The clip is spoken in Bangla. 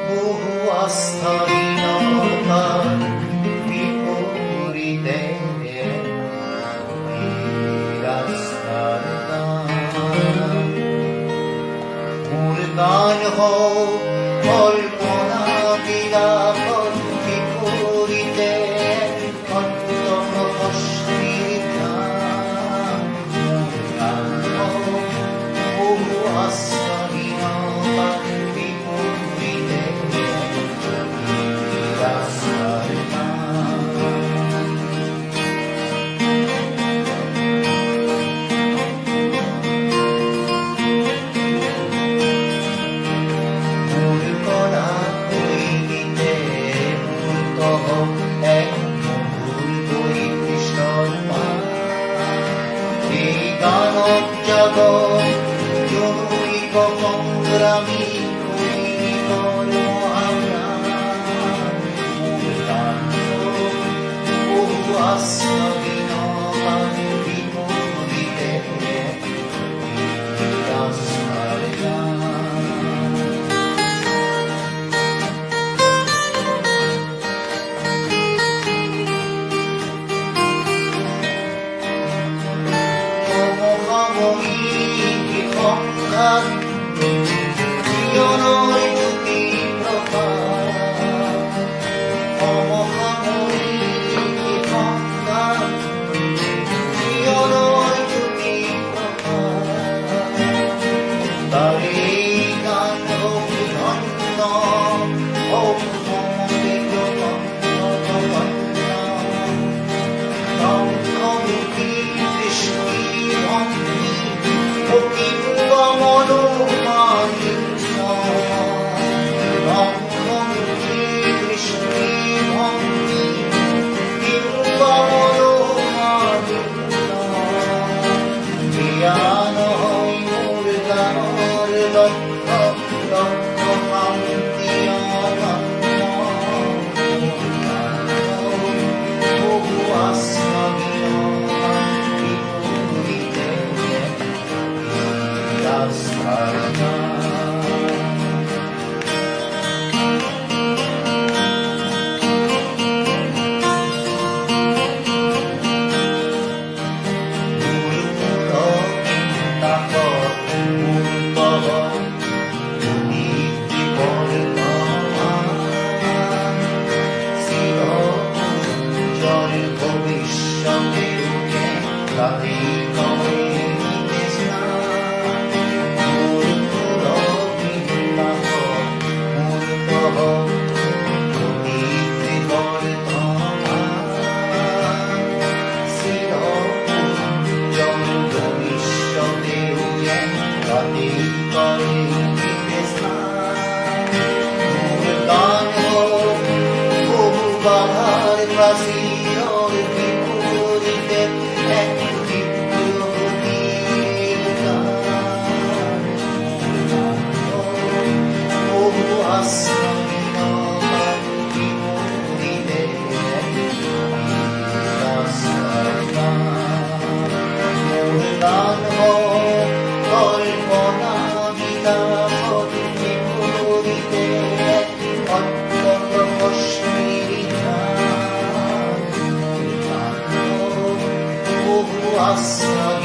বহু আস্থাহীনতার বিপরীতে রাস্তার গান মোর গান হোক কল্পনা বিলাপন বিপরীতে অন্তম অস্থির গান মোর গান হোক বহু আস্থাহীনতার বিপরীতে রাস্তার গান মোর গলা কইতে মূর্ত এক মধুর বৈষ্ণব এই গানব জগৎ জনৈক সংগ্রামী কইবর মহাপ্রাণ মোর গান বহু আস্থাহীনতার বিপরীতে রাস্তার গান সমসাময়িক সংঘাত জীবনের জ্যোতি প্রকাশ সমসাময়িক সংঘাত জীবনের জ্যোতি প্রকাশ তারে গান হোক ধন্য হোক মমদেব ধন্য দৃষ্টি ভঙ্গি অকিঙ্গ মনোমালিন্য ভঙ্গি দৃষ্টি ভঙ্গি কিঙ্গ মনোমালিন্য জ্ঞান হয় মোর গানের লক্ষ্য লক্ষ্য শান্তি অনন্য বহু আস্থাহীনতার বিপরীতে রাস্তার গান ভবিষ্যতে রাতে করে নিতে স্নান মূর্ত অতীত বর্তমান চিরঞ্জন ভবিষ্যতে রাতে করে নিতে স্নান মোর গান হোক বহু বাধার প্রাচীর বিপরীতে এক তীব্র গতির গান বহু আস্থাহীনতার বিপরীতে রাস্তার গান মোর গান হোক কল্পনা বিলাপন বিপরীতে অত্যন্ত অস্থির গান বহু আস্থা